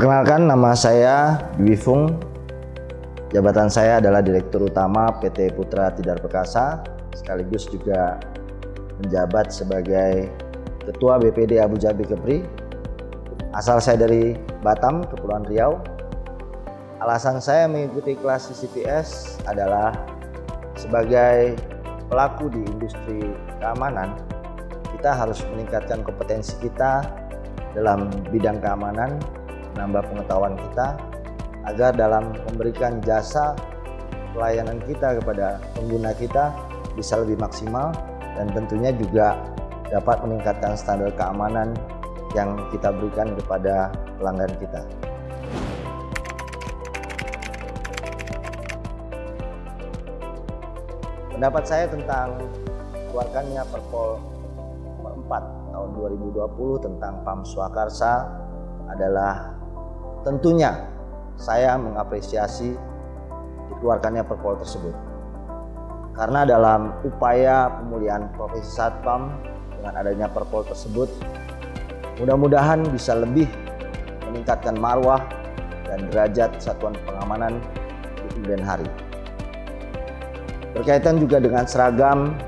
Perkenalkan, nama saya Dwi Fung. Jabatan saya adalah Direktur Utama PT Putra Tidar Perkasa, sekaligus juga menjabat sebagai Ketua BPD Abu Dhabi Kepri. Asal saya dari Batam, Kepulauan Riau. Alasan saya mengikuti kelas CCPS adalah sebagai pelaku di industri keamanan, kita harus meningkatkan kompetensi kita dalam bidang keamanan, menambah pengetahuan kita agar dalam memberikan jasa pelayanan kita kepada pengguna kita bisa lebih maksimal dan tentunya juga dapat meningkatkan standar keamanan yang kita berikan kepada pelanggan kita. Pendapat saya tentang keluarkannya Perpol nomor 4 tahun 2020 tentang PAM Swakarsa adalah tentunya saya mengapresiasi dikeluarkannya Perpol tersebut. Karena dalam upaya pemulihan profesi Satpam dengan adanya Perpol tersebut, mudah-mudahan bisa lebih meningkatkan marwah dan derajat satuan pengamanan di kemudian hari. Berkaitan juga dengan seragam,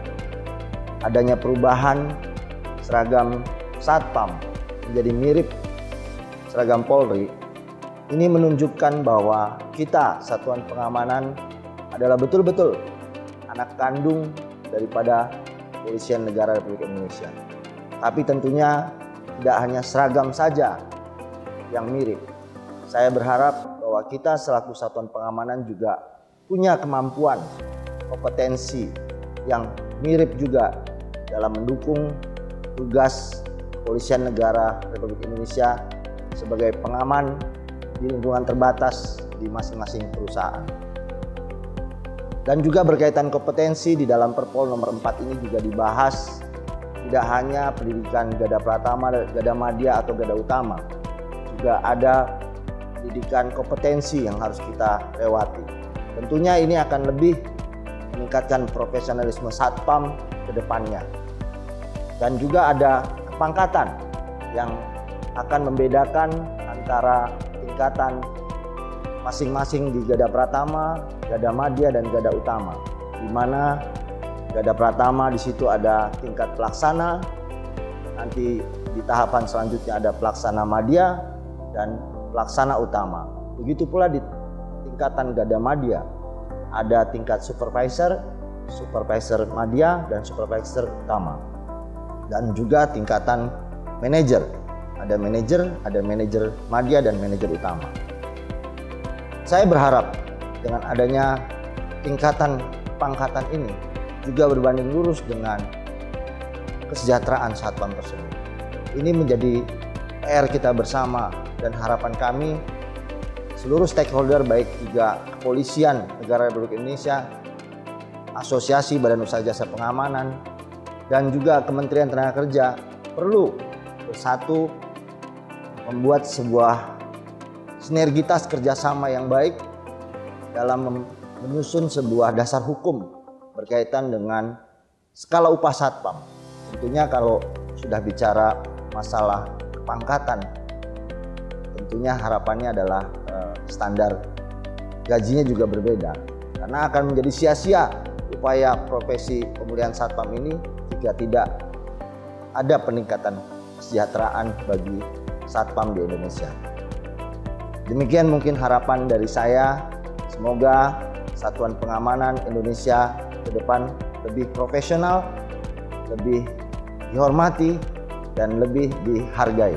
adanya perubahan seragam Satpam menjadi mirip seragam Polri. Ini menunjukkan bahwa kita, Satuan Pengamanan, adalah betul-betul anak kandung daripada Kepolisian Negara Republik Indonesia. Tapi tentunya tidak hanya seragam saja yang mirip. Saya berharap bahwa kita selaku Satuan Pengamanan juga punya kemampuan, kompetensi yang mirip juga dalam mendukung tugas Kepolisian Negara Republik Indonesia sebagai pengaman di lingkungan terbatas di masing-masing perusahaan. Dan juga berkaitan kompetensi di dalam Perpol nomor 4 ini juga dibahas tidak hanya pendidikan Gada Pratama, Gada Madya atau Gada Utama. Juga ada pendidikan kompetensi yang harus kita lewati. Tentunya ini akan lebih meningkatkan profesionalisme Satpam ke depannya. Dan juga ada kepangkatan yang akan membedakan antara tingkatan masing-masing di Gada Pratama, Gada Madya dan Gada Utama. Di mana Gada Pratama di situ ada tingkat pelaksana, nanti di tahapan selanjutnya ada pelaksana Madya dan pelaksana Utama. Begitu pula di tingkatan Gada Madya ada tingkat supervisor, supervisor Madya dan supervisor Utama. Dan juga tingkatan manajer. Ada manajer Madya dan manajer Utama. Saya berharap dengan adanya tingkatan pangkatan ini juga berbanding lurus dengan kesejahteraan Satpam tersebut. Ini menjadi PR kita bersama dan harapan kami seluruh stakeholder baik juga Kepolisian Negara Republik Indonesia, Asosiasi Badan Usaha Jasa Pengamanan, dan juga Kementerian Tenaga Kerja perlu bersatu membuat sebuah sinergitas kerjasama yang baik dalam menyusun sebuah dasar hukum berkaitan dengan skala upah Satpam. Tentunya kalau sudah bicara masalah kepangkatan, tentunya harapannya adalah standar gajinya juga berbeda. Karena akan menjadi sia-sia upaya profesi pemulihan Satpam ini jika tidak ada peningkatan kesejahteraan bagi Satpam di Indonesia. Demikian mungkin harapan dari saya. Semoga Satuan Pengamanan Indonesia ke depan lebih profesional, lebih dihormati, dan lebih dihargai.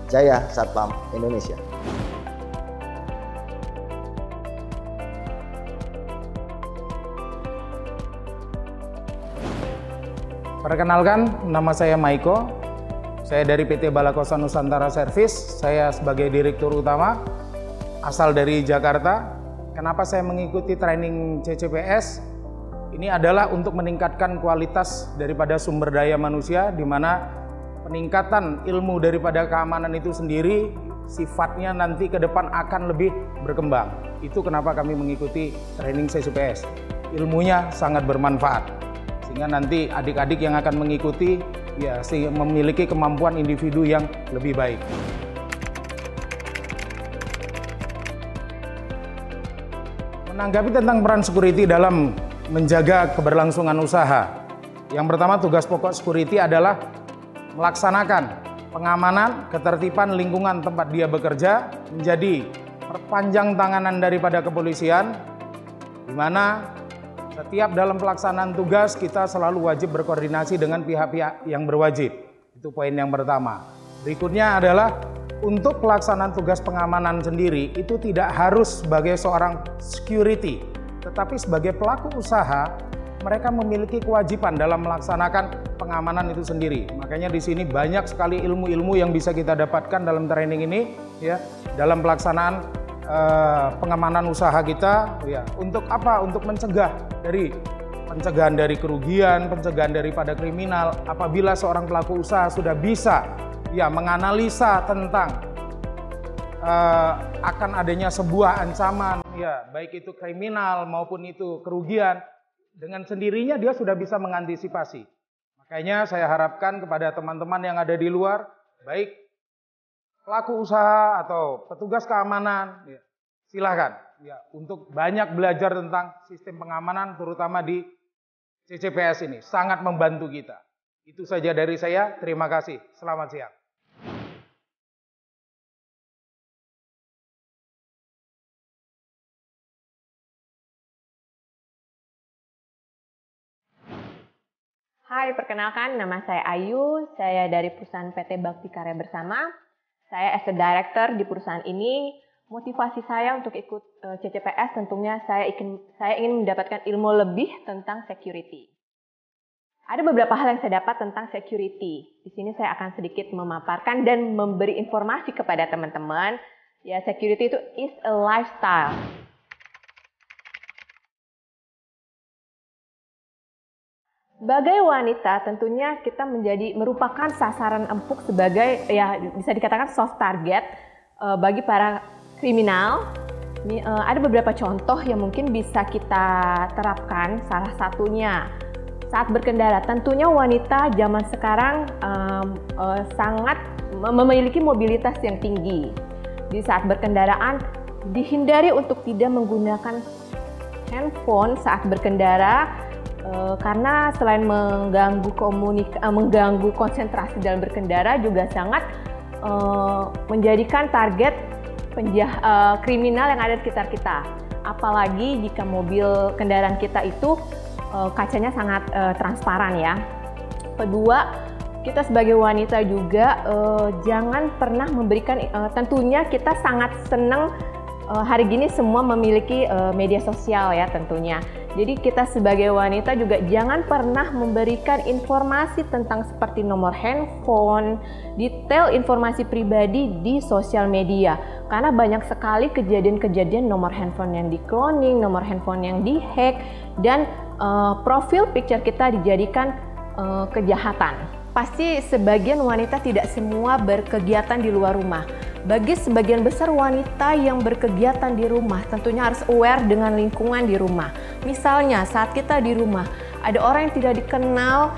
Jaya Satpam Indonesia. Perkenalkan, nama saya Maiko. Saya dari PT Balakosa Nusantara Service. Saya sebagai Direktur Utama, asal dari Jakarta. Kenapa saya mengikuti training CCPS? Ini adalah untuk meningkatkan kualitas daripada sumber daya manusia, di mana peningkatan ilmu daripada keamanan itu sendiri sifatnya nanti ke depan akan lebih berkembang. Itu kenapa kami mengikuti training CCPS. Ilmunya sangat bermanfaat, sehingga nanti adik-adik yang akan mengikuti ya memiliki kemampuan individu yang lebih baik. Menanggapi tentang peran security dalam menjaga keberlangsungan usaha. Yang pertama, tugas pokok security adalah melaksanakan pengamanan, ketertiban lingkungan tempat dia bekerja menjadi perpanjang tanganan daripada kepolisian, di mana setiap dalam pelaksanaan tugas kita selalu wajib berkoordinasi dengan pihak-pihak yang berwajib. Itu poin yang pertama. Berikutnya adalah untuk pelaksanaan tugas pengamanan sendiri itu tidak harus sebagai seorang security, tetapi sebagai pelaku usaha mereka memiliki kewajiban dalam melaksanakan pengamanan itu sendiri. Makanya di sini banyak sekali ilmu-ilmu yang bisa kita dapatkan dalam training ini, ya, dalam pelaksanaan pengamanan usaha kita, ya. Untuk apa? Untuk mencegah pencegahan dari kerugian, pencegahan daripada kriminal. Apabila seorang pelaku usaha sudah bisa, ya, menganalisa tentang akan adanya sebuah ancaman, ya, baik itu kriminal maupun itu kerugian, dengan sendirinya dia sudah bisa mengantisipasi. Makanya saya harapkan kepada teman-teman yang ada di luar, baik pelaku usaha atau petugas keamanan, ya, silakan, ya, untuk banyak belajar tentang sistem pengamanan, terutama di CCPS ini. Sangat membantu kita. Itu saja dari saya. Terima kasih. Selamat siang. Hai, perkenalkan nama saya Ayu, saya dari perusahaan PT Bakti Karya Bersama. Saya as a director di perusahaan ini. Motivasi saya untuk ikut CCPS tentunya saya ingin mendapatkan ilmu lebih tentang security. Ada beberapa hal yang saya dapat tentang security. Di sini saya akan sedikit memaparkan dan memberi informasi kepada teman-teman. Ya, security itu is a lifestyle. Sebagai wanita tentunya kita merupakan sasaran empuk sebagai, ya, bisa dikatakan soft target bagi para kriminal. Ada beberapa contoh yang mungkin bisa kita terapkan. Salah satunya saat berkendara, tentunya wanita zaman sekarang sangat memiliki mobilitas yang tinggi. Di saat berkendaraan dihindari untuk tidak menggunakan handphone saat berkendara. Karena selain mengganggu konsentrasi dalam berkendara juga sangat menjadikan target kriminal yang ada di sekitar kita. Apalagi jika mobil kendaraan kita itu kacanya sangat transparan, ya. Kedua, kita sebagai wanita juga jangan pernah memberikan, tentunya kita sangat senang hari gini semua memiliki media sosial, ya, tentunya. Jadi kita sebagai wanita juga jangan pernah memberikan informasi tentang seperti nomor handphone, detail informasi pribadi di sosial media. Karena banyak sekali kejadian-kejadian nomor handphone yang di-cloning, nomor handphone yang di-hack, dan profil picture kita dijadikan kejahatan. Pasti sebagian wanita tidak semua berkegiatan di luar rumah. Bagi sebagian besar wanita yang berkegiatan di rumah, tentunya harus aware dengan lingkungan di rumah. Misalnya saat kita di rumah, ada orang yang tidak dikenal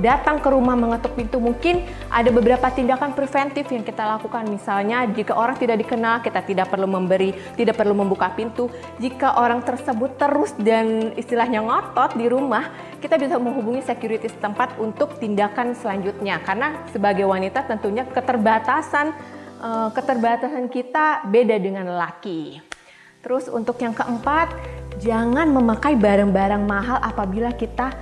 datang ke rumah mengetuk pintu, mungkin ada beberapa tindakan preventif yang kita lakukan. Misalnya jika orang tidak dikenal, kita tidak perlu membuka pintu. Jika orang tersebut terus dan istilahnya ngotot di rumah, kita bisa menghubungi security setempat untuk tindakan selanjutnya. Karena sebagai wanita tentunya keterbatasan kita beda dengan lelaki. Terus untuk yang keempat, jangan memakai barang-barang mahal apabila kita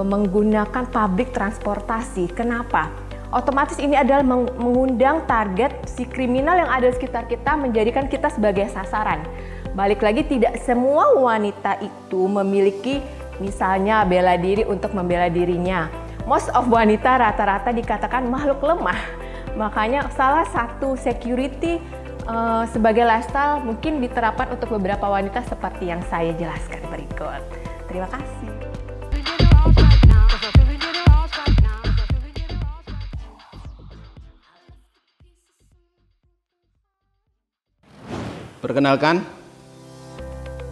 menggunakan publik transportasi. Kenapa? Otomatis ini adalah mengundang target si kriminal yang ada di sekitar kita, menjadikan kita sebagai sasaran. Balik lagi, tidak semua wanita itu memiliki misalnya bela diri untuk membela dirinya. Most of wanita rata-rata dikatakan makhluk lemah. Makanya salah satu security sebagai lifestyle mungkin diterapkan untuk beberapa wanita seperti yang saya jelaskan berikut. Terima kasih. Perkenalkan,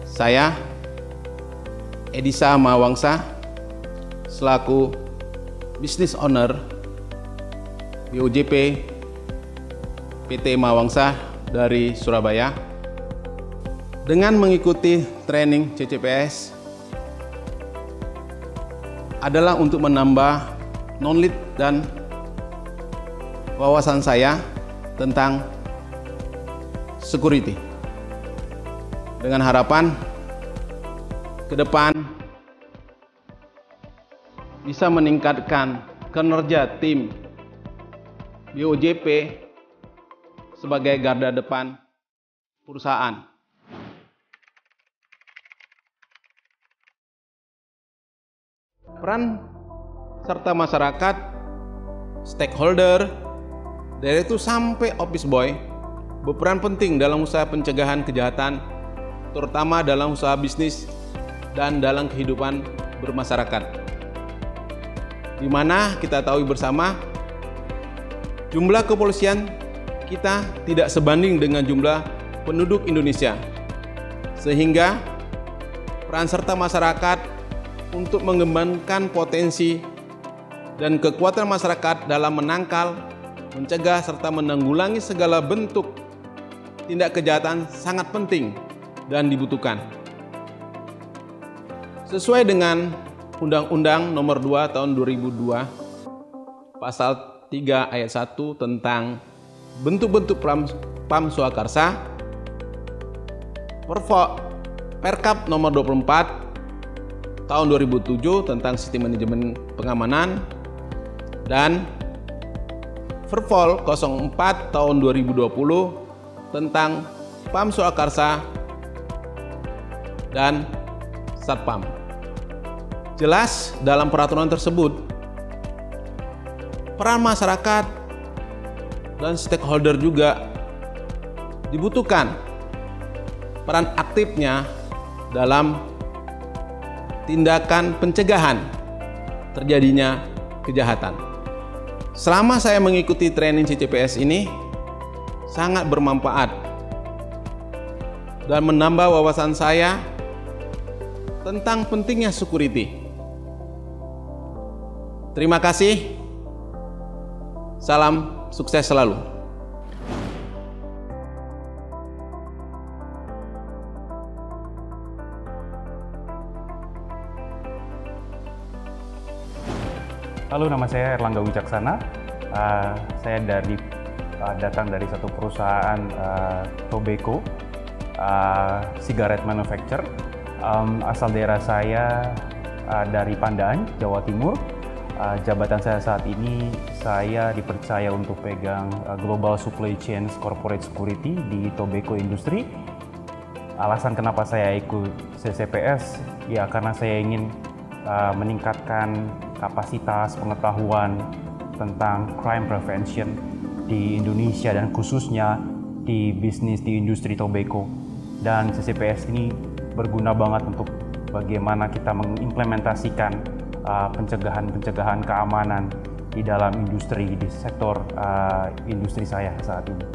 saya Edisa Mawangsa selaku Business Owner BOJP PT Mawangsa dari Surabaya. Dengan mengikuti training CCPS adalah untuk menambah knowledge dan wawasan saya tentang security. Dengan harapan ke depan bisa meningkatkan kinerja tim BOJP sebagai garda depan perusahaan. Peran serta masyarakat, stakeholder, dari itu sampai office boy berperan penting dalam usaha pencegahan kejahatan, terutama dalam usaha bisnis dan dalam kehidupan bermasyarakat. Di mana kita tahu bersama, jumlah kepolisian kita tidak sebanding dengan jumlah penduduk Indonesia. Sehingga peran serta masyarakat untuk mengembangkan potensi dan kekuatan masyarakat dalam menangkal, mencegah, serta menanggulangi segala bentuk tindak kejahatan sangat penting dan dibutuhkan. Sesuai dengan Undang-Undang Nomor 2 Tahun 2002, Pasal 3 Ayat 1 tentang bentuk-bentuk PAM Swakarsa, Perkap Nomor 24 Tahun 2007 tentang Sistem Manajemen Pengamanan, dan Perpol 04 Tahun 2020 tentang PAM Swakarsa dan Satpam. Jelas dalam peraturan tersebut, peran masyarakat dan stakeholder juga dibutuhkan peran aktifnya dalam tindakan pencegahan terjadinya kejahatan. Selama saya mengikuti training CCPS ini sangat bermanfaat dan menambah wawasan saya tentang pentingnya security. Terima kasih. Salam sukses selalu. Halo, nama saya Erlangga Wicaksana. Saya datang dari satu perusahaan tobacco, cigarette manufacturer. Asal daerah saya dari Pandaan, Jawa Timur. Jabatan saya saat ini, saya dipercaya untuk pegang Global Supply Chain Corporate Security di tobacco industry. Alasan kenapa saya ikut CCPS, ya karena saya ingin meningkatkan kapasitas pengetahuan tentang crime prevention di Indonesia dan khususnya di bisnis di industri tobacco. Dan CCPS ini berguna banget untuk bagaimana kita mengimplementasikan pencegahan keamanan di dalam industri, di sektor industri saya saat ini.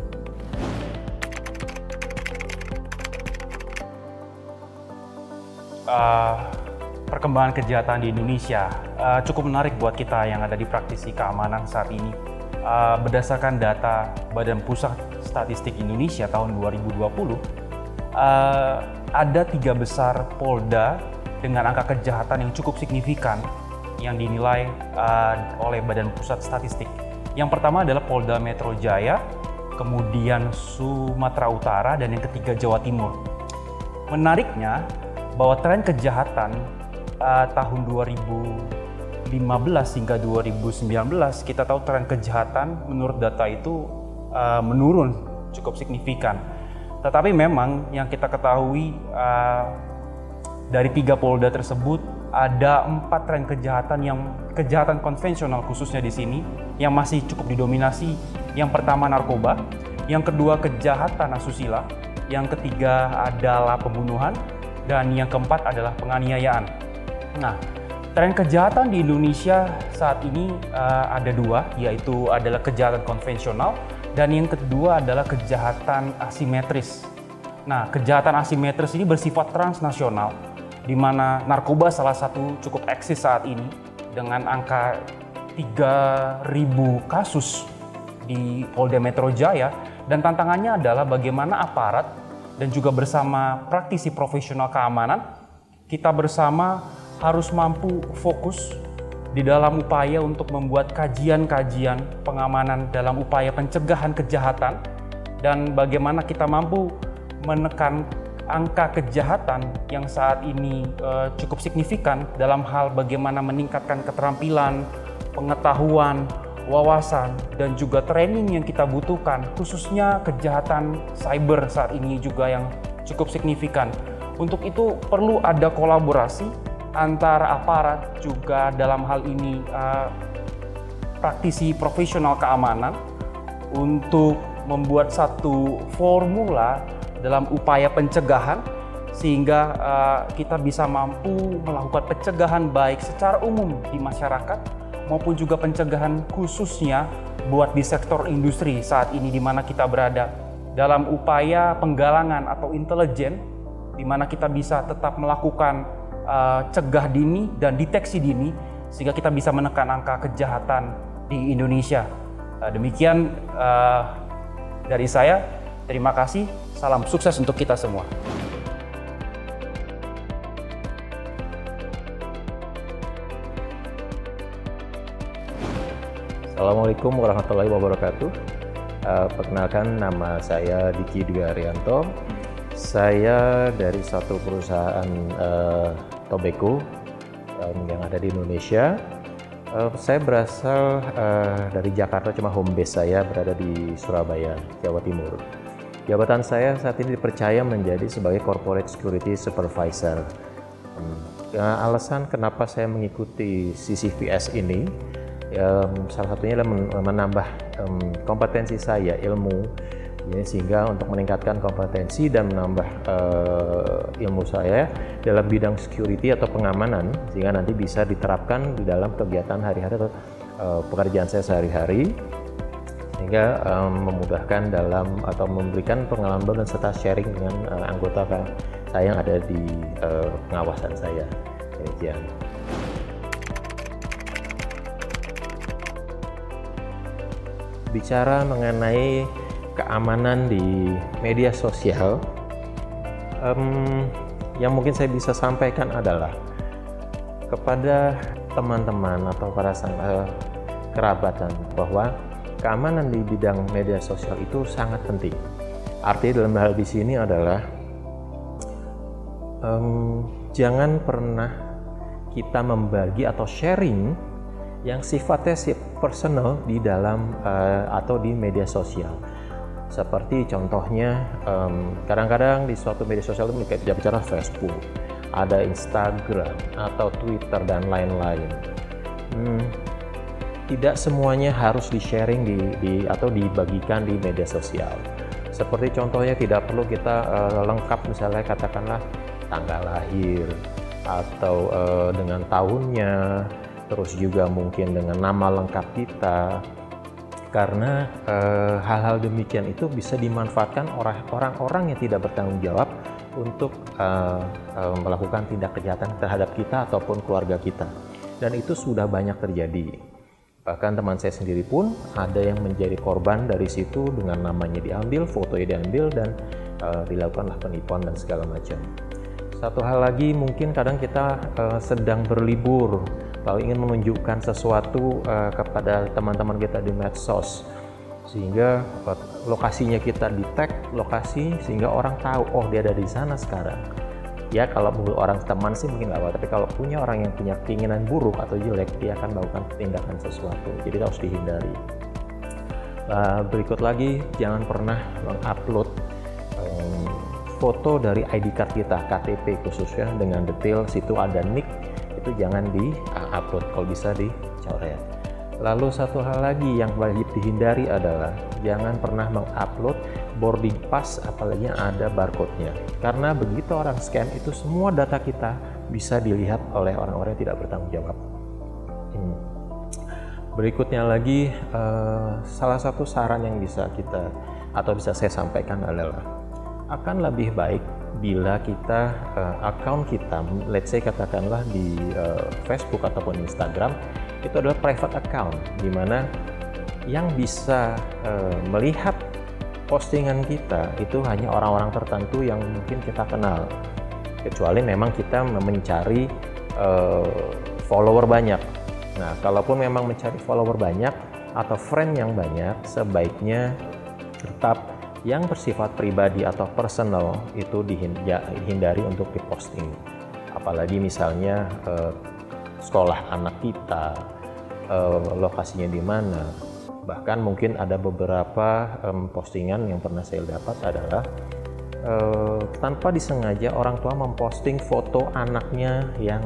Perkembangan kejahatan di Indonesia cukup menarik buat kita yang ada di praktisi keamanan saat ini. Berdasarkan data Badan Pusat Statistik Indonesia tahun 2020, ada 3 besar polda dengan angka kejahatan yang cukup signifikan yang dinilai oleh Badan Pusat Statistik. Yang pertama adalah Polda Metro Jaya, kemudian Sumatera Utara, dan yang ketiga Jawa Timur. Menariknya bahwa tren kejahatan tahun 2015 hingga 2019, kita tahu tren kejahatan menurut data itu menurun cukup signifikan. Tetapi memang yang kita ketahui dari 3 polda tersebut ada 4 tren kejahatan kejahatan konvensional khususnya di sini yang masih cukup didominasi. Yang pertama narkoba, yang kedua kejahatan asusila, yang ketiga adalah pembunuhan, dan yang keempat adalah penganiayaan. Nah, tren kejahatan di Indonesia saat ini ada 2, yaitu adalah kejahatan konvensional dan yang kedua adalah kejahatan asimetris. Nah, kejahatan asimetris ini bersifat transnasional, di mana narkoba salah satu cukup eksis saat ini dengan angka 3.000 kasus di Polda Metro Jaya, dan tantangannya adalah bagaimana aparat dan juga bersama praktisi profesional keamanan, kita bersama harus mampu fokus di dalam upaya untuk membuat kajian-kajian pengamanan dalam upaya pencegahan kejahatan dan bagaimana kita mampu menekan angka kejahatan yang saat ini cukup signifikan dalam hal bagaimana meningkatkan keterampilan, pengetahuan, wawasan, dan juga training yang kita butuhkan, khususnya kejahatan cyber saat ini juga yang cukup signifikan. Untuk itu perlu ada kolaborasi antara aparat juga dalam hal ini praktisi profesional keamanan untuk membuat satu formula dalam upaya pencegahan sehingga kita bisa mampu melakukan pencegahan baik secara umum di masyarakat maupun juga pencegahan khususnya buat di sektor industri saat ini di mana kita berada dalam upaya penggalangan atau intelijen di mana kita bisa tetap melakukan cegah dini dan deteksi dini sehingga kita bisa menekan angka kejahatan di Indonesia. Demikian dari saya, terima kasih, salam sukses untuk kita semua. Assalamualaikum warahmatullahi wabarakatuh. Perkenalkan, nama saya Diki Dwi Arianto. Saya dari satu perusahaan tobacco yang ada di Indonesia. Saya berasal dari Jakarta, cuma home base saya berada di Surabaya, Jawa Timur. Jabatan saya saat ini dipercaya menjadi sebagai Corporate Security Supervisor. Alasan kenapa saya mengikuti CCVS ini, salah satunya adalah menambah kompetensi saya, ilmu, ya, sehingga untuk meningkatkan kompetensi dan menambah ilmu saya dalam bidang security atau pengamanan, sehingga nanti bisa diterapkan di dalam kegiatan hari-hari atau pekerjaan saya sehari-hari, sehingga memudahkan dalam atau memberikan pengalaman dan serta sharing dengan anggota saya yang ada di pengawasan saya. Demikian. Bicara mengenai keamanan di media sosial, yang mungkin saya bisa sampaikan adalah kepada teman-teman atau para kerabatan bahwa keamanan di bidang media sosial itu sangat penting. Arti dalam hal di sini adalah jangan pernah kita membagi atau sharing yang sifatnya personal di dalam atau di media sosial. Seperti contohnya kadang-kadang di suatu media sosial itu kita bicara Facebook, ada Instagram atau Twitter dan lain-lain. Tidak semuanya harus di-sharing atau dibagikan di media sosial. Seperti contohnya tidak perlu kita lengkap, misalnya katakanlah tanggal lahir atau dengan tahunnya, terus juga mungkin dengan nama lengkap kita, karena hal-hal demikian itu bisa dimanfaatkan orang-orang yang tidak bertanggung jawab untuk melakukan tindak kejahatan terhadap kita ataupun keluarga kita, dan itu sudah banyak terjadi. Bahkan teman saya sendiri pun ada yang menjadi korban dari situ, dengan namanya diambil, fotonya diambil, dan dilakukanlah penipuan dan segala macam. Satu hal lagi, mungkin kadang kita sedang berlibur, lalu ingin menunjukkan sesuatu kepada teman-teman kita di medsos, sehingga lokasinya kita di-tag lokasi sehingga orang tahu, oh dia ada di sana sekarang. Ya kalau orang teman sih mungkin nggak apa, tapi kalau punya orang yang punya keinginan buruk atau jelek, dia akan melakukan tindakan sesuatu, jadi harus dihindari. Berikut lagi, jangan pernah mengupload foto dari ID card kita, KTP khususnya, dengan detail, situ ada nick, itu jangan di-upload, kalau bisa dicoret. Lalu satu hal lagi yang wajib dihindari adalah jangan pernah mengupload boarding pass, apalagi yang ada barcode-nya, karena begitu orang scan itu semua data kita bisa dilihat oleh orang-orang yang tidak bertanggung jawab. Berikutnya lagi, salah satu saran yang bisa kita atau bisa saya sampaikan adalah akan lebih baik bila kita account kita, let's say katakanlah di Facebook ataupun Instagram, itu adalah private account, di mana yang bisa melihat postingan kita itu hanya orang-orang tertentu yang mungkin kita kenal, kecuali memang kita mencari follower banyak. Nah, kalaupun memang mencari follower banyak atau friend yang banyak, sebaiknya tetap yang bersifat pribadi atau personal itu dihindari untuk diposting. Apalagi misalnya sekolah anak kita, lokasinya di mana. Bahkan mungkin ada beberapa postingan yang pernah saya dapat adalah tanpa disengaja orang tua memposting foto anaknya yang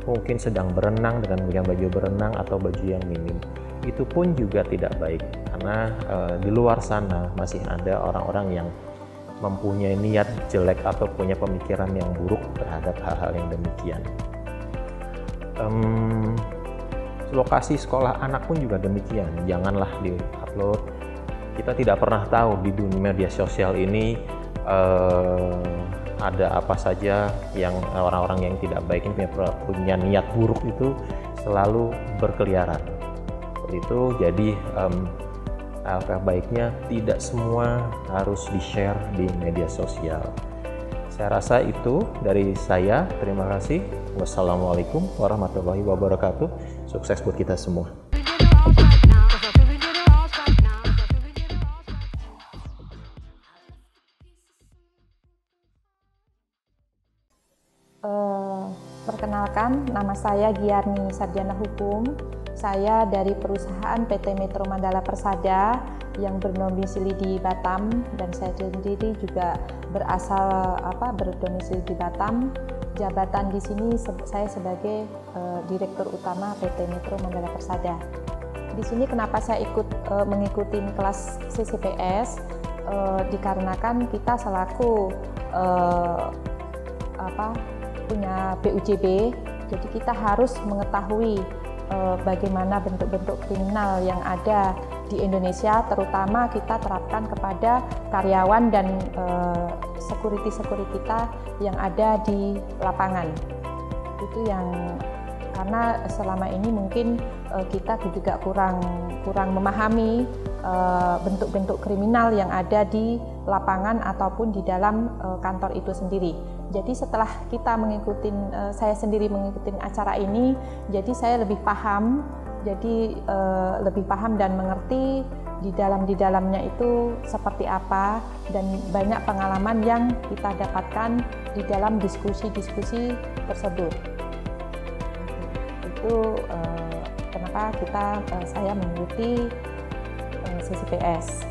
mungkin sedang berenang dengan baju berenang atau baju yang minim. Itu pun juga tidak baik, karena di luar sana masih ada orang-orang yang mempunyai niat jelek atau punya pemikiran yang buruk terhadap hal-hal yang demikian. Lokasi sekolah anak pun juga demikian, janganlah di-upload. Kita tidak pernah tahu di dunia media sosial ini ada apa saja yang orang-orang yang tidak baik ini punya niat buruk itu selalu berkeliaran. Seperti itu, jadi alangkah baiknya tidak semua harus di-share di media sosial. Saya rasa itu dari saya. Terima kasih. Wassalamualaikum warahmatullahi wabarakatuh. Sukses buat kita semua. Perkenalkan, nama saya Giarni Sarjana Hukum. Saya dari perusahaan PT Metro Mandala Persada yang berdomisili di Batam, dan saya sendiri juga berdomisili di Batam. Jabatan di sini saya sebagai Direktur Utama PT Metro Mandala Persada. Di sini kenapa saya mengikuti kelas CCPS? Dikarenakan kita selaku punya BUJB, jadi kita harus mengetahui bagaimana bentuk-bentuk kriminal yang ada di Indonesia, terutama kita terapkan kepada karyawan dan security kita yang ada di lapangan. Itu yang karena selama ini mungkin kita juga kurang memahami bentuk-bentuk kriminal yang ada di lapangan ataupun di dalam kantor itu sendiri. Jadi setelah kita saya sendiri mengikuti acara ini, jadi saya lebih paham, dan mengerti di dalamnya itu seperti apa, dan banyak pengalaman yang kita dapatkan di dalam diskusi tersebut. Itu kenapa saya mengikuti CCPS.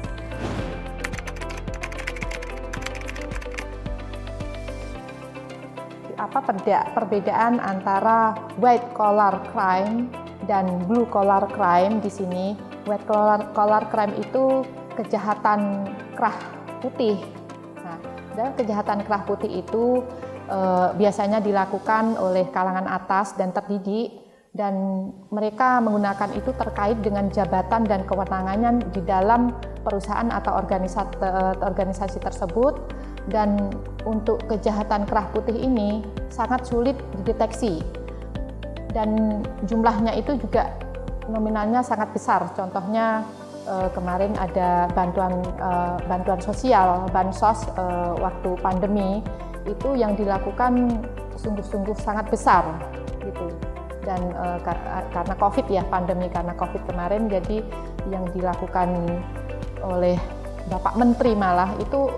Apa perbedaan antara white collar crime dan blue collar crime di sini? White collar crime itu kejahatan kerah putih. Nah, dan kejahatan kerah putih itu biasanya dilakukan oleh kalangan atas dan terdidik, dan mereka menggunakan itu terkait dengan jabatan dan kewenangannya di dalam perusahaan atau organisasi tersebut. Dan untuk kejahatan kerah putih ini sangat sulit dideteksi, dan jumlahnya itu juga nominalnya sangat besar. Contohnya kemarin ada bantuan sosial, bansos waktu pandemi itu yang dilakukan sungguh-sungguh sangat besar gitu. Dan karena COVID ya, pandemi karena COVID kemarin, jadi yang dilakukan oleh Bapak Menteri malah itu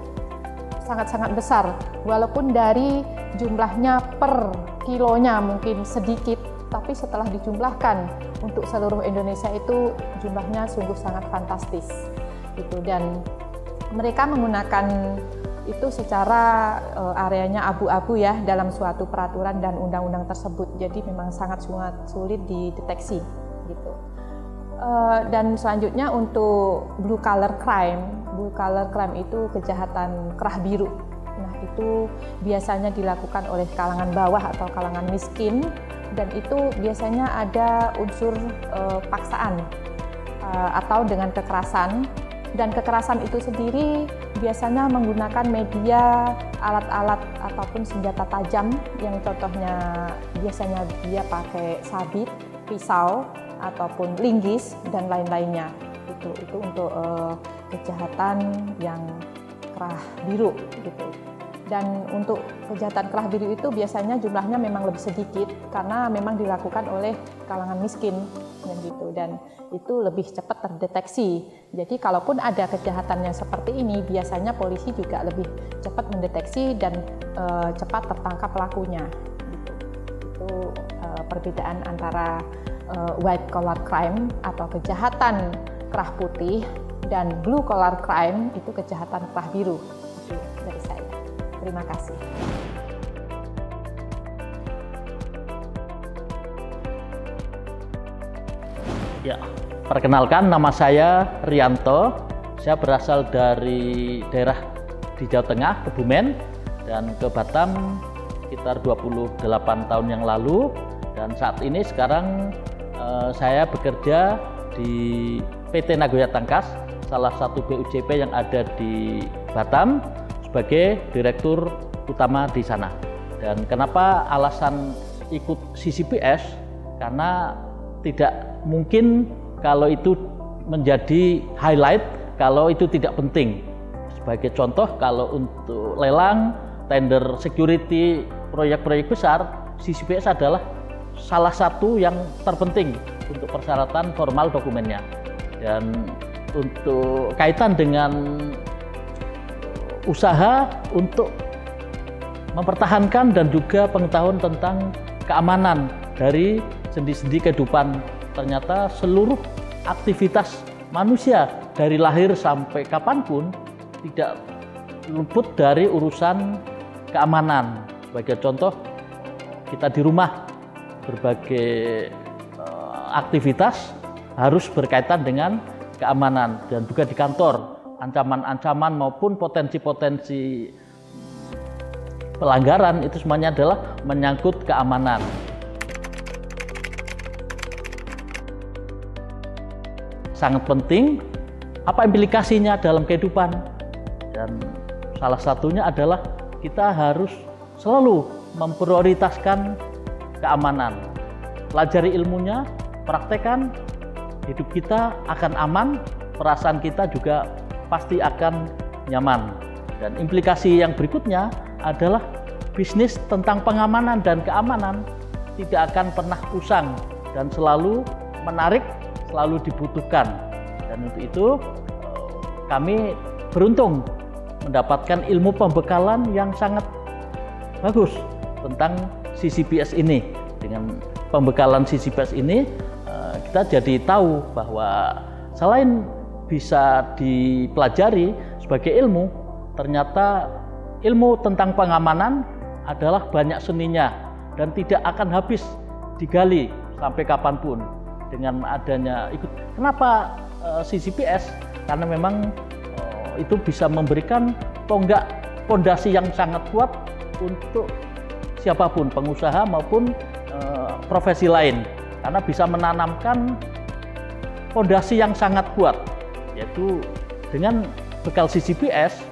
sangat-sangat besar, walaupun dari jumlahnya per kilonya mungkin sedikit, tapi setelah dijumlahkan untuk seluruh Indonesia itu jumlahnya sungguh sangat fantastis gitu. Dan mereka menggunakan itu secara areanya abu-abu ya dalam suatu peraturan dan undang-undang tersebut, jadi memang sangat sulit dideteksi gitu. Dan selanjutnya untuk blue collar crime itu kejahatan kerah biru. Nah, itu biasanya dilakukan oleh kalangan bawah atau kalangan miskin, dan itu biasanya ada unsur paksaan atau dengan kekerasan. Dan kekerasan itu sendiri biasanya menggunakan media, alat-alat ataupun senjata tajam, yang contohnya biasanya dia pakai sabit, pisau, ataupun linggis dan lain-lainnya. gitu. Itu untuk kejahatan yang kerah biru gitu. Dan untuk kejahatan kerah biru itu biasanya jumlahnya memang lebih sedikit karena memang dilakukan oleh kalangan miskin gitu, dan itu lebih cepat terdeteksi. Jadi kalaupun ada kejahatan yang seperti ini, biasanya polisi juga lebih cepat mendeteksi dan cepat tertangkap pelakunya. Gitu. Itu perbedaan antara white collar crime atau kejahatan kerah putih dan blue collar crime itu kejahatan kerah biru. Itu dari saya. Terima kasih. Ya, perkenalkan nama saya Rianto. Saya berasal dari daerah di Jawa Tengah, Kebumen, dan ke Batam sekitar 28 tahun yang lalu. Dan saat ini sekarang saya bekerja di PT Nagoya Tangkas, salah satu BUJP yang ada di Batam, sebagai direktur utama di sana. Dan kenapa alasan ikut CCPS? Karena tidak mungkin kalau itu menjadi highlight kalau itu tidak penting. Sebagai contoh, kalau untuk lelang, tender security, proyek-proyek besar, CCPS adalah salah satu yang terpenting untuk persyaratan formal dokumennya. Dan untuk kaitan dengan usaha untuk mempertahankan dan juga pengetahuan tentang keamanan dari sendi-sendi kehidupan. Ternyata seluruh aktivitas manusia dari lahir sampai kapanpun tidak luput dari urusan keamanan. Sebagai contoh, kita di rumah berbagai aktivitas harus berkaitan dengan keamanan, dan juga di kantor ancaman-ancaman maupun potensi-potensi pelanggaran itu semuanya adalah menyangkut keamanan. Sangat penting apa implikasinya dalam kehidupan, dan salah satunya adalah kita harus selalu memprioritaskan keamanan. Pelajari ilmunya, praktekkan, hidup kita akan aman, perasaan kita juga pasti akan nyaman. Dan implikasi yang berikutnya adalah bisnis tentang pengamanan dan keamanan tidak akan pernah usang dan selalu menarik, selalu dibutuhkan. Dan untuk itu kami beruntung mendapatkan ilmu pembekalan yang sangat bagus tentang CCPS ini. Dengan pembekalan CCPS ini kita jadi tahu bahwa selain bisa dipelajari sebagai ilmu, ternyata ilmu tentang pengamanan adalah banyak seninya dan tidak akan habis digali sampai kapanpun. Dengan adanya ikut, kenapa CCPS? Karena memang itu bisa memberikan tonggak fondasi yang sangat kuat untuk siapapun, pengusaha maupun profesi lain, karena bisa menanamkan fondasi yang sangat kuat. Yaitu dengan bekal CCPS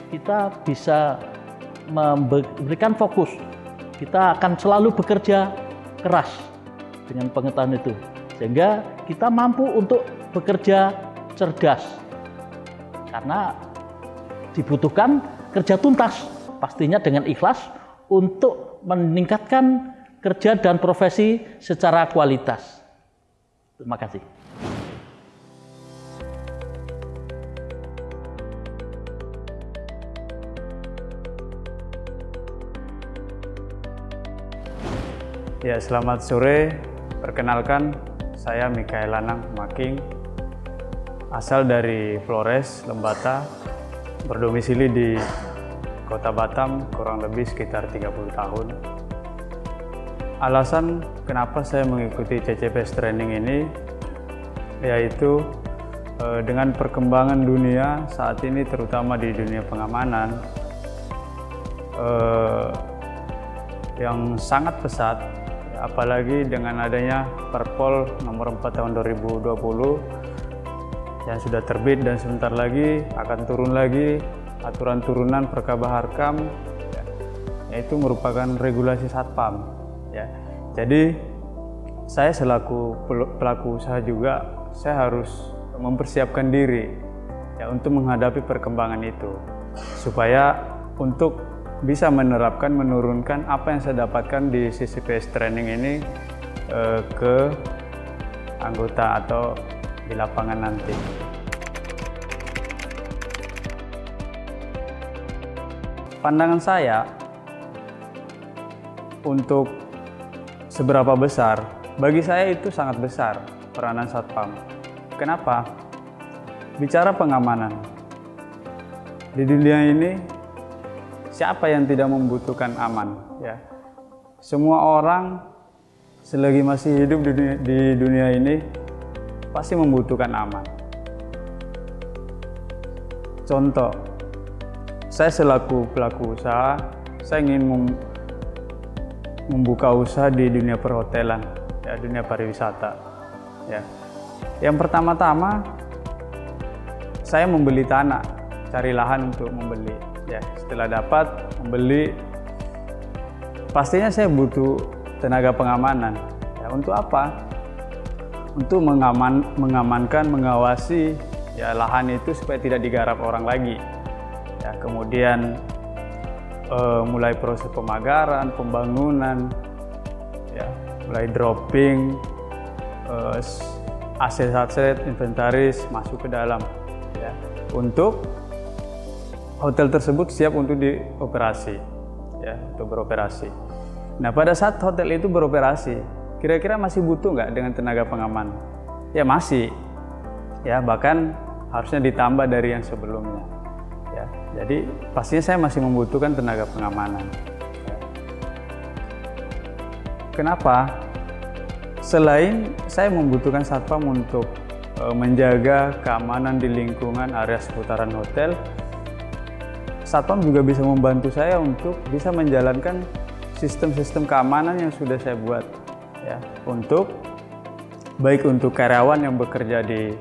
kita bisa memberikan fokus, kita akan selalu bekerja keras dengan pengetahuan itu, sehingga kita mampu untuk bekerja cerdas, karena dibutuhkan kerja tuntas, pastinya dengan ikhlas untuk meningkatkan kerja dan profesi secara kualitas. Terima kasih. Ya, selamat sore. Perkenalkan, saya Mikael Lanang Making, asal dari Flores, Lembata, berdomisili di Kota Batam kurang lebih sekitar 30 tahun. Alasan kenapa saya mengikuti CCPS training ini yaitu dengan perkembangan dunia saat ini, terutama di dunia pengamanan yang sangat pesat, apalagi dengan adanya Perpol nomor 4 tahun 2020 yang sudah terbit dan sebentar lagi akan turun lagi aturan turunan Perkabaharkam, yaitu merupakan regulasi Satpam. Ya, jadi saya selaku pelaku usaha juga, saya harus mempersiapkan diri ya untuk menghadapi perkembangan itu, supaya untuk bisa menerapkan, menurunkan apa yang saya dapatkan di CCPS training ini ke anggota atau di lapangan nanti. Pandangan saya untuk seberapa besar, bagi saya itu sangat besar peranan Satpam. Kenapa? Bicara pengamanan. Di dunia ini siapa yang tidak membutuhkan aman, ya? Semua orang selagi masih hidup di dunia ini pasti membutuhkan aman. Contoh, saya selaku pelaku usaha, saya ingin membuka usaha di dunia perhotelan, ya, dunia pariwisata. Ya. Yang pertama-tama, saya membeli tanah, cari lahan untuk membeli. Ya, setelah dapat membeli, pastinya saya butuh tenaga pengamanan. Ya, untuk apa? Untuk mengamankan, mengawasi ya lahan itu supaya tidak digarap orang lagi. Ya, kemudian mulai proses pemagaran, pembangunan, ya, mulai dropping, aset-aset, inventaris masuk ke dalam, ya, untuk hotel tersebut siap untuk dioperasi, ya, untuk beroperasi. Nah, pada saat hotel itu beroperasi, kira-kira masih butuh nggak dengan tenaga pengaman? Ya masih, ya, bahkan harusnya ditambah dari yang sebelumnya. Ya, jadi pastinya saya masih membutuhkan tenaga pengamanan. Ya. Kenapa? Selain saya membutuhkan satpam untuk menjaga keamanan di lingkungan area seputaran hotel, satpam juga bisa membantu saya untuk bisa menjalankan sistem-sistem keamanan yang sudah saya buat, ya, untuk baik untuk karyawan yang bekerja di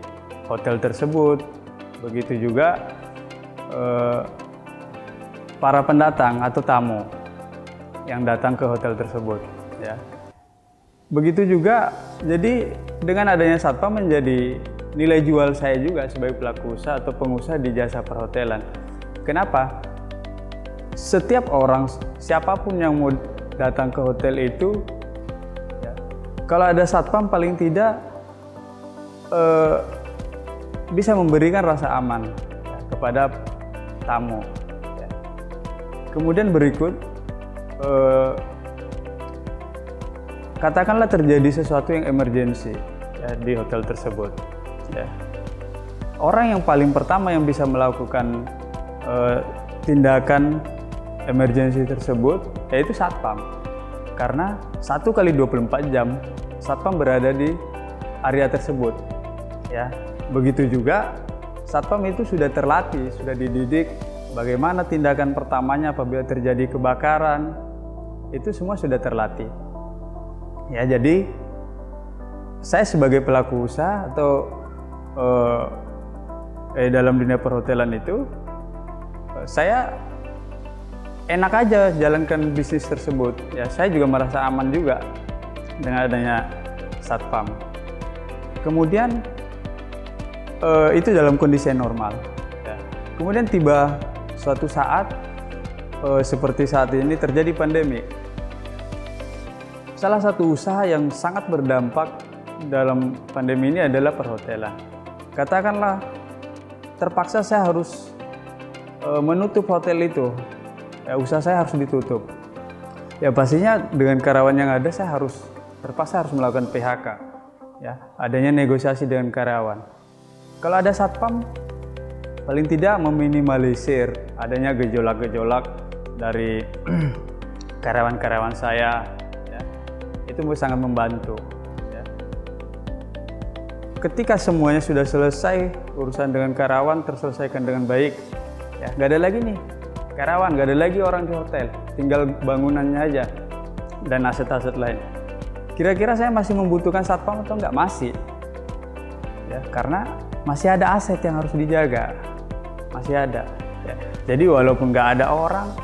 hotel tersebut, begitu juga para pendatang atau tamu yang datang ke hotel tersebut, ya. Begitu juga, jadi dengan adanya satpam menjadi nilai jual saya juga sebagai pelaku usaha atau pengusaha di jasa perhotelan. Kenapa? Setiap orang, siapapun yang mau datang ke hotel itu, ya, kalau ada satpam paling tidak bisa memberikan rasa aman, ya, kepada tamu. Ya. Kemudian berikut, katakanlah terjadi sesuatu yang emergensi, ya, di hotel tersebut. Ya. Orang yang paling pertama yang bisa melakukan tindakan emergensi tersebut yaitu satpam, karena 1x24 jam satpam berada di area tersebut, ya. Begitu juga satpam itu sudah terlatih, sudah dididik bagaimana tindakan pertamanya apabila terjadi kebakaran, itu semua sudah terlatih, ya. Jadi saya sebagai pelaku usaha atau dalam dunia perhotelan itu, saya enak aja jalankan bisnis tersebut, ya. Saya juga merasa aman juga dengan adanya satpam. Kemudian itu dalam kondisi yang normal, ya. Kemudian tiba suatu saat seperti saat ini terjadi pandemi. Salah satu usaha yang sangat berdampak dalam pandemi ini adalah perhotelan. Katakanlah terpaksa saya harus menutup hotel itu, ya, usaha saya harus ditutup. Ya pastinya dengan karyawan yang ada saya terpaksa harus melakukan PHK, ya, adanya negosiasi dengan karyawan. Kalau ada satpam, paling tidak meminimalisir adanya gejolak-gejolak dari karyawan-karyawan saya, ya. Itu sangat membantu, ya. Ketika semuanya sudah selesai, urusan dengan karyawan terselesaikan dengan baik, ya, nggak ada lagi nih karyawan, nggak ada lagi orang di hotel, tinggal bangunannya aja dan aset-aset lain. Kira-kira saya masih membutuhkan satpam atau nggak? Masih, ya, karena masih ada aset yang harus dijaga, masih ada, ya. Jadi walaupun nggak ada orang,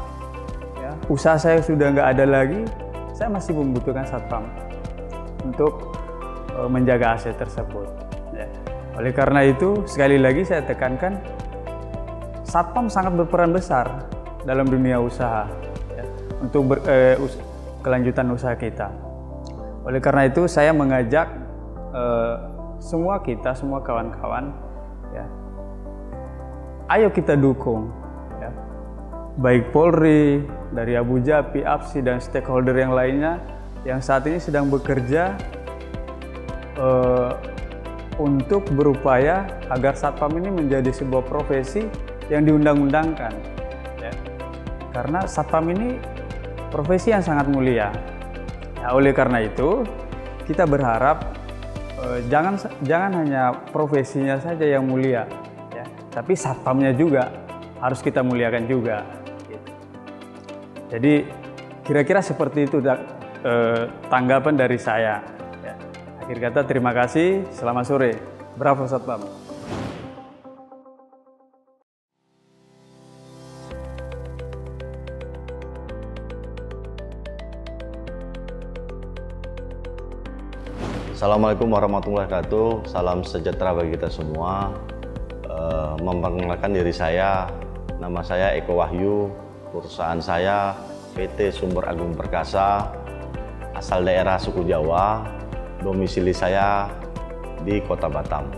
ya, usaha saya sudah nggak ada lagi, saya masih membutuhkan satpam untuk menjaga aset tersebut, ya. Oleh karena itu, sekali lagi saya tekankan, Satpam sangat berperan besar dalam dunia usaha ya, untuk kelanjutan usaha kita. Oleh karena itu, saya mengajak semua kawan-kawan, ya, ayo kita dukung, ya, baik Polri, dari Abu Japi, APSI, dan stakeholder yang lainnya yang saat ini sedang bekerja untuk berupaya agar Satpam ini menjadi sebuah profesi yang diundang-undangkan. Ya. Karena Satpam ini profesi yang sangat mulia. Ya, oleh karena itu, kita berharap jangan hanya profesinya saja yang mulia, ya, tapi Satpamnya juga harus kita muliakan juga. Gitu. Jadi kira-kira seperti itu tanggapan dari saya. Akhir kata, terima kasih, selamat sore, bravo Satpam. Assalamualaikum warahmatullahi wabarakatuh, salam sejahtera bagi kita semua. Memperkenalkan diri saya, nama saya Eko Wahyu, perusahaan saya PT Sumber Agung Perkasa, asal daerah suku Jawa. Domisili saya di Kota Batam.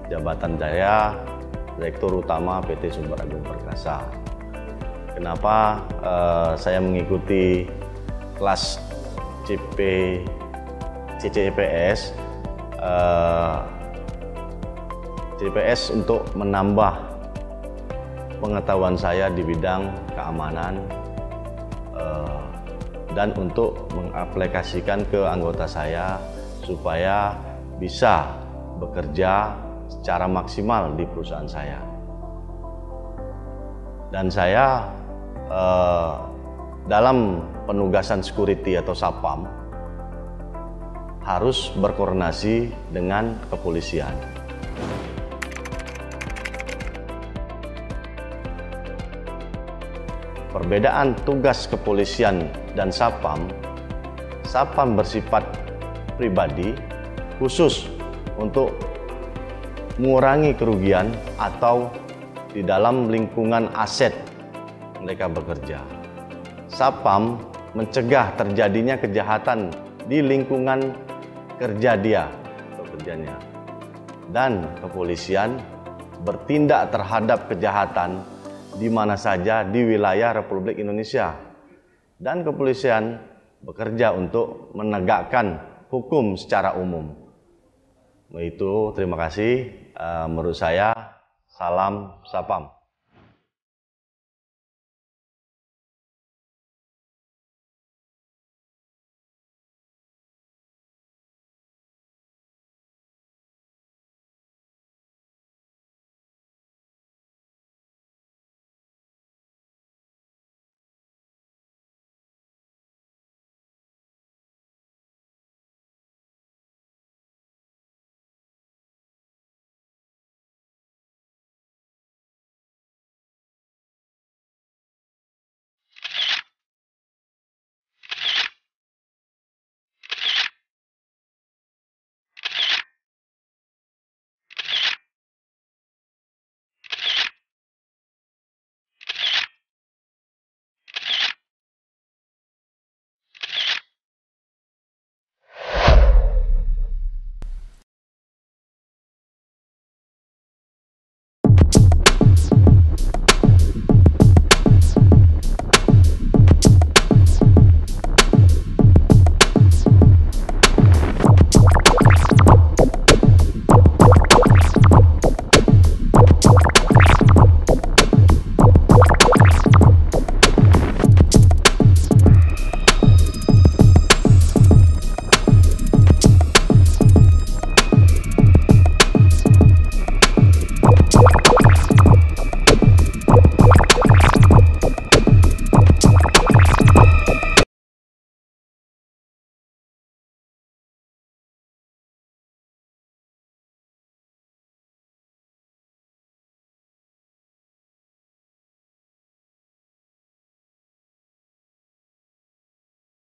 Jabatan saya Direktur Utama PT Sumber Agung Perkasa. Kenapa saya mengikuti kelas CCPS? CCPS untuk menambah pengetahuan saya di bidang keamanan dan untuk mengaplikasikan ke anggota saya supaya bisa bekerja secara maksimal di perusahaan saya. Dan saya dalam penugasan security atau Satpam harus berkoordinasi dengan kepolisian. Perbedaan tugas kepolisian dan Satpam bersifat pribadi khusus untuk mengurangi kerugian atau di dalam lingkungan aset mereka bekerja. Satpam mencegah terjadinya kejahatan di lingkungan kerja dia atau kerjanya. Dan kepolisian bertindak terhadap kejahatan di mana saja di wilayah Republik Indonesia. Dan kepolisian bekerja untuk menegakkan hukum secara umum. Itu terima kasih. Menurut saya, salam Satpam.